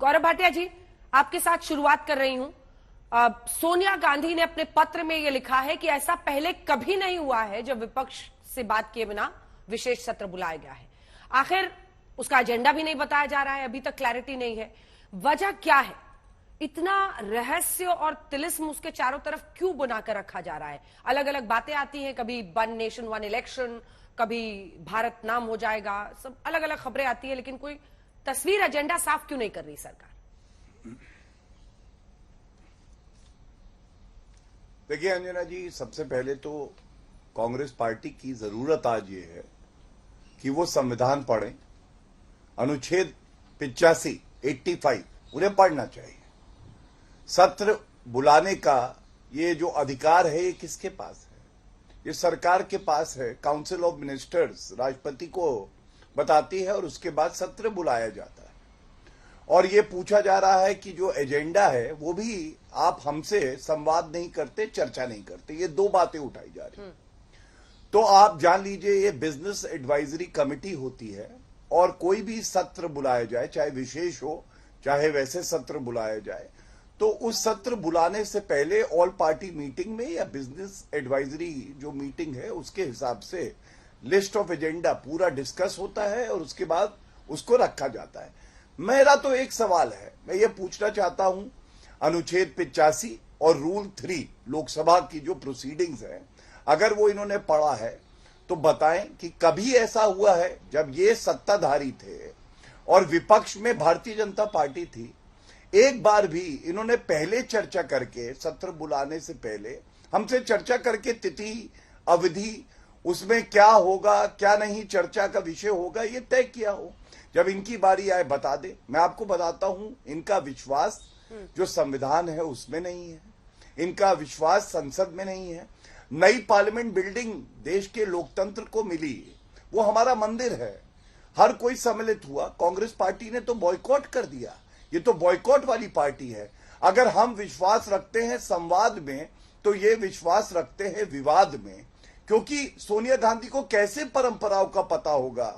गौरव भाटिया जी, आपके साथ शुरुआत कर रही हूं। सोनिया गांधी ने अपने पत्र में यह लिखा है कि ऐसा पहले कभी नहीं हुआ है जब विपक्ष से बात किए बिना विशेष सत्र बुलाया गया है। आखिर उसका एजेंडा भी नहीं बताया जा रहा है, अभी तक क्लैरिटी नहीं है। वजह क्या है? इतना रहस्य और तिलिस्म उसके चारों तरफ क्यों बनाकर रखा जा रहा है? अलग अलग बातें आती हैं, कभी वन नेशन वन इलेक्शन, कभी भारत नाम हो जाएगा, सब अलग अलग खबरें आती है, लेकिन कोई तस्वीर एजेंडा साफ क्यों नहीं कर रही सरकार? देखिए अंजना जी, सबसे पहले तो कांग्रेस पार्टी की जरूरत आज ये है कि वो संविधान पढ़ें। अनुच्छेद 85 उन्हें पढ़ना चाहिए। सत्र बुलाने का ये जो अधिकार है ये किसके पास है? ये सरकार के पास है। काउंसिल ऑफ मिनिस्टर्स राष्ट्रपति को बताती है और उसके बाद सत्र बुलाया जाता है। और ये पूछा जा रहा है कि जो एजेंडा है वो भी आप हमसे संवाद नहीं करते, चर्चा नहीं करते। ये दो बातें उठाई जा रही हैं। तो आप जान लीजिए, ये बिजनेस एडवाइजरी कमेटी होती है और कोई भी सत्र बुलाया जाए, चाहे विशेष हो चाहे वैसे सत्र बुलाया जाए, तो उस सत्र बुलाने से पहले ऑल पार्टी मीटिंग में या बिजनेस एडवाइजरी जो मीटिंग है उसके हिसाब से लिस्ट ऑफ एजेंडा पूरा डिस्कस होता है और उसके बाद उसको रखा जाता है। मेरा तो एक सवाल है, मैं ये पूछना चाहता हूं, अनुच्छेद 85 और रूल 3 लोकसभा की जो प्रोसीडिंग्स है, अगर वो इन्होंने पढ़ा है तो बताएं कि कभी ऐसा हुआ है जब ये सत्ताधारी थे और विपक्ष में भारतीय जनता पार्टी थी, एक बार भी इन्होंने पहले चर्चा करके, सत्र बुलाने से पहले हमसे चर्चा करके तिथि, अवधि, उसमें क्या होगा क्या नहीं चर्चा का विषय होगा ये तय किया हो? जब इनकी बारी आए बता दे। मैं आपको बताता हूं, इनका विश्वास जो संविधान है उसमें नहीं है, इनका विश्वास संसद में नहीं है। नई पार्लियामेंट बिल्डिंग देश के लोकतंत्र को मिली, वो हमारा मंदिर है, हर कोई सम्मिलित हुआ। कांग्रेस पार्टी ने तो बॉयकॉट कर दिया। ये तो बॉयकॉट वाली पार्टी है। अगर हम विश्वास रखते हैं संवाद में तो ये विश्वास रखते हैं विवाद में, क्योंकि सोनिया गांधी को कैसे परंपराओं का पता होगा?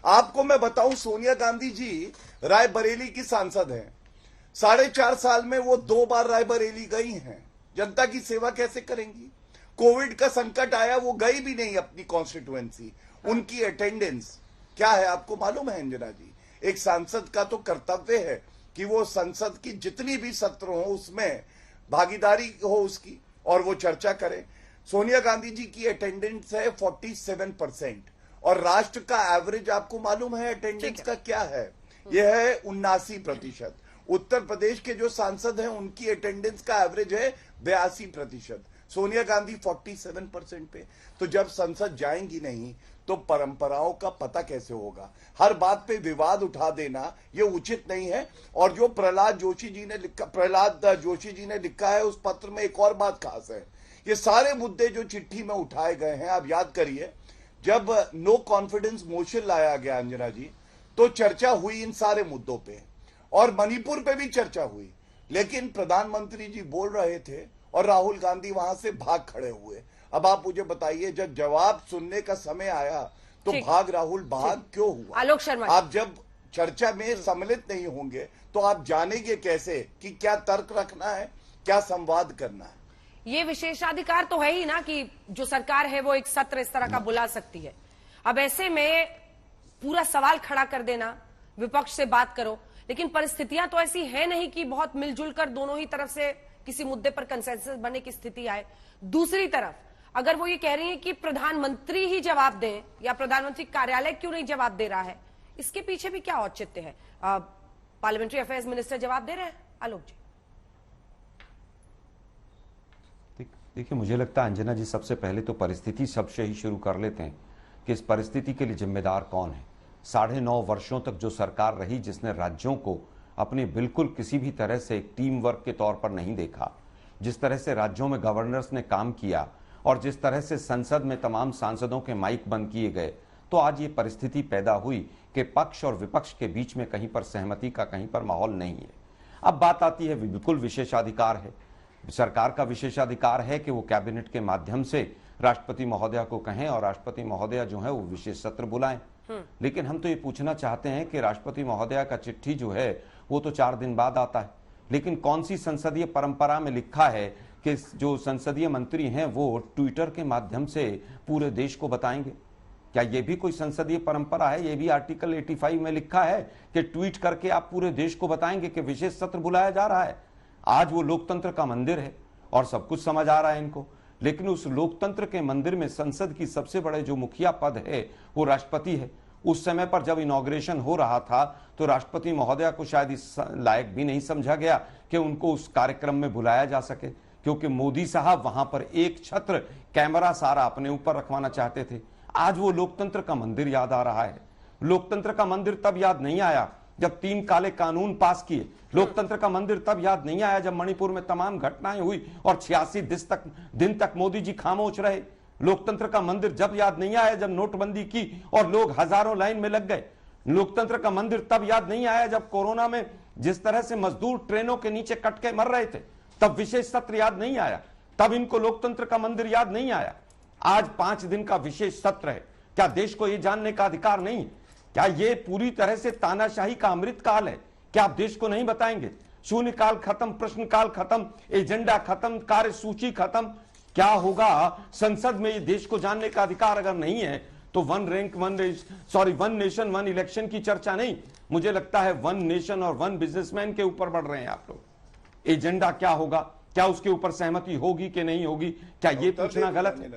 आपको मैं बताऊं, सोनिया गांधी जी रायबरेली की सांसद हैं। 4.5 साल में वो 2 बार रायबरेली गई हैं। जनता की सेवा कैसे करेंगी? कोविड का संकट आया, वो गई भी नहीं अपनी कॉन्स्टिट्यूएंसी। उनकी अटेंडेंस क्या है आपको मालूम है अंजना जी? एक सांसद का तो कर्तव्य है कि वो संसद की जितनी भी सत्र हो उसमें भागीदारी हो उसकी और वो चर्चा करे। सोनिया गांधी जी की अटेंडेंस है 47% और राष्ट्र का एवरेज आपको मालूम है अटेंडेंस का क्या है? यह है 79%। उत्तर प्रदेश के जो सांसद हैं उनकी अटेंडेंस का एवरेज है 82%। सोनिया गांधी 47% पे। तो जब संसद जाएंगी नहीं तो परंपराओं का पता कैसे होगा? हर बात पे विवाद उठा देना ये उचित नहीं है। और जो प्रहलाद जोशी जी ने लिखा है उस पत्र में एक और बात खास है। ये सारे मुद्दे जो चिट्ठी में उठाए गए हैं, आप याद करिए, जब नो कॉन्फिडेंस मोशन लाया गया अंजना जी, तो चर्चा हुई इन सारे मुद्दों पे और मणिपुर पे भी चर्चा हुई, लेकिन प्रधानमंत्री जी बोल रहे थे और राहुल गांधी वहां से भाग खड़े हुए। अब आप मुझे बताइए, जब जवाब सुनने का समय आया तो राहुल भाग क्यों हुआ? आलोक शर्मा, आप जब चर्चा में सम्मिलित नहीं होंगे तो आप जानेंगे कैसे कि क्या तर्क रखना है, क्या संवाद करना है? ये विशेषाधिकार तो है ही ना कि जो सरकार है वो एक सत्र इस तरह का बुला सकती है। अब ऐसे में पूरा सवाल खड़ा कर देना, विपक्ष से बात करो, लेकिन परिस्थितियां तो ऐसी है नहीं कि बहुत मिलजुल कर दोनों ही तरफ से किसी मुद्दे पर कंसेंसस बनने की स्थिति आए। दूसरी तरफ अगर वो ये कह रही है कि प्रधानमंत्री ही जवाब दें या प्रधानमंत्री कार्यालय क्यों नहीं जवाब दे रहा है, इसके पीछे भी क्या औचित्य है? पार्लियामेंट्री अफेयर्स मिनिस्टर जवाब दे रहे हैं। आलोक जी, देखिए, मुझे लगता है अंजना जी, सबसे पहले तो परिस्थिति शब्द से ही शुरू कर लेते हैं कि इस परिस्थिति के लिए जिम्मेदार कौन है। 9.5 वर्षों तक जो सरकार रही जिसने राज्यों को अपने बिल्कुल किसी भी तरह से एक टीम वर्क के तौर पर नहीं देखा, जिस तरह से राज्यों में गवर्नर्स ने काम किया और जिस तरह से संसद में तमाम सांसदों के माइक बंद किए गए, तो आज ये परिस्थिति पैदा हुई कि पक्ष और विपक्ष के बीच में कहीं पर सहमति का कहीं पर माहौल नहीं है। अब बात आती है, बिल्कुल विशेषाधिकार है, सरकार का विशेषाधिकार है कि वो कैबिनेट के माध्यम से राष्ट्रपति महोदया को कहें और राष्ट्रपति महोदया जो है वो विशेष सत्र बुलाएं। लेकिन हम तो ये पूछना चाहते हैं कि राष्ट्रपति महोदया का चिट्ठी जो है वो तो 4 दिन बाद आता है, लेकिन कौन सी संसदीय परंपरा में लिखा है कि जो संसदीय मंत्री हैं वो ट्विटर के माध्यम से पूरे देश को बताएंगे? क्या ये भी कोई संसदीय परंपरा है? ये भी आर्टिकल 85 में लिखा है कि ट्वीट करके आप पूरे देश को बताएंगे कि विशेष सत्र बुलाया जा रहा है? आज वो लोकतंत्र का मंदिर है और सब कुछ समझ आ रहा है इनको, लेकिन उस लोकतंत्र के मंदिर में संसद की सबसे बड़े जो मुखिया पद है वो राष्ट्रपति है। उस समय पर जब इनॉग्रेशन हो रहा था तो राष्ट्रपति महोदया को शायद इस लायक भी नहीं समझा गया कि उनको उस कार्यक्रम में बुलाया जा सके, क्योंकि मोदी साहब वहां पर एक छत्र कैमरा सारा अपने ऊपर रखवाना चाहते थे। आज वो लोकतंत्र का मंदिर याद आ रहा है। लोकतंत्र का मंदिर तब याद नहीं आया जब 3 काले कानून पास किए। लोकतंत्र का मंदिर तब याद नहीं आया जब मणिपुर में तमाम घटनाएं हुई और 86 दिन तक मोदी जी खामोश रहे। लोकतंत्र का मंदिर जब याद नहीं आया जब नोटबंदी की और लोग हजारों लाइन में लग गए। लोकतंत्र का मंदिर तब याद नहीं आया जब कोरोना में जिस तरह से मजदूर ट्रेनों के नीचे कट के मर रहे थे, तब विशेष सत्र याद नहीं आया, तब इनको लोकतंत्र का मंदिर याद नहीं आया। आज 5 दिन का विशेष सत्र है। क्या देश को यह जानने का अधिकार नहीं है? क्या ये पूरी तरह से तानाशाही का अमृत काल है? क्या आप देश को नहीं बताएंगे? शून्यकाल खत्म, प्रश्नकाल खत्म, एजेंडा खत्म, कार्यसूची खत्म। क्या होगा संसद में? ये देश को जानने का अधिकार अगर नहीं है तो वन नेशन वन इलेक्शन की चर्चा नहीं, मुझे लगता है वन नेशन और वन बिजनेसमैन के ऊपर बढ़ रहे हैं आप लोग। एजेंडा क्या होगा, क्या उसके ऊपर सहमति होगी कि नहीं होगी, क्या ये पूछना गलत है?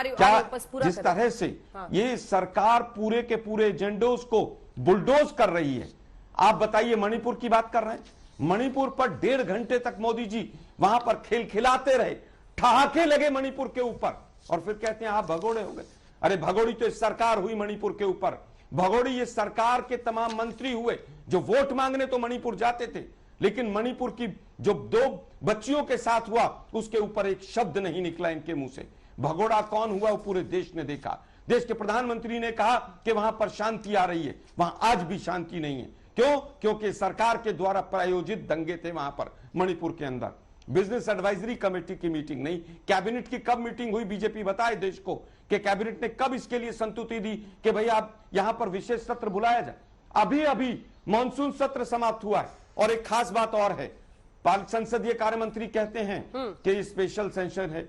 क्या जिस तरह से ये सरकार पूरे के पूरे एजेंडोस को बुलडोज कर रही है? आप बताइए, मणिपुर की बात कर रहे हैं, मणिपुर पर 1.5 घंटे तक मोदी जी वहां पर खेल खिलाते रहे, ठहाके लगे मणिपुर के ऊपर और फिर कहते हैं आप भगोड़े हो गए। अरे भगोड़ी तो सरकार हुई मणिपुर के ऊपर, भगोड़ी ये सरकार के तमाम मंत्री हुए जो वोट मांगने तो मणिपुर जाते थे, लेकिन मणिपुर की जो 2 बच्चियों के साथ हुआ उसके ऊपर एक शब्द नहीं निकला इनके मुंह से। भगोड़ा कौन हुआ वो पूरे देश ने देखा। देश के प्रधानमंत्री ने कहा कि वहां पर शांति आ रही है, वहां आज भी शांति नहीं है। क्यों? क्योंकि सरकार के द्वारा प्रायोजित दंगे थे वहां पर मणिपुर के अंदर। बिजनेस एडवाइजरी कमेटी की मीटिंग नहीं, कैबिनेट की कब मीटिंग हुई? बीजेपी बताए देश को कि कैबिनेट ने कब इसके लिए संतुति दी कि भाई आप यहां पर विशेष सत्र बुलाया जाए। अभी अभी मानसून सत्र समाप्त हुआ है और एक खास बात और है, संसदीय कार्य मंत्री कहते हैं कि स्पेशल सेशन है,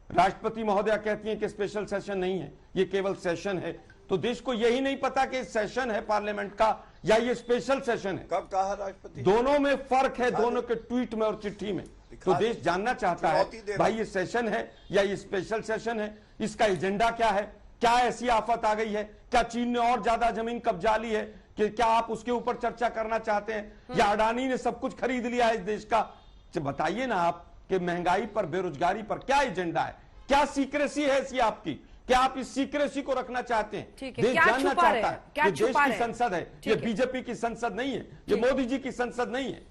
राष्ट्रपति महोदया कहती हैं कि स्पेशल सेशन नहीं है, ये केवल सेशन है। तो देश को यही नहीं पता कि सेशन है पार्लियामेंट का या ये स्पेशल सेशन है। कब कहा राष्ट्रपति? दोनों में फर्क है, दोनों के ट्वीट में और चिट्ठी में। तो देश जानना चाहता है भाई ये सेशन है या ये स्पेशल सेशन है, इसका एजेंडा क्या है, क्या ऐसी आफत आ गई है, क्या चीन ने और ज्यादा जमीन कब्जा ली है कि क्या आप उसके ऊपर चर्चा करना चाहते हैं, या अडानी ने सब कुछ खरीद लिया है इस देश का? बताइए ना आप कि महंगाई पर, बेरोजगारी पर क्या एजेंडा है, क्या सीक्रेसी है ऐसी आपकी, क्या आप इस सीक्रेसी को रखना चाहते हैं? देश जानना चाहता है। ये देश की संसद है, ये बीजेपी की संसद नहीं है, ये मोदी जी की संसद नहीं है।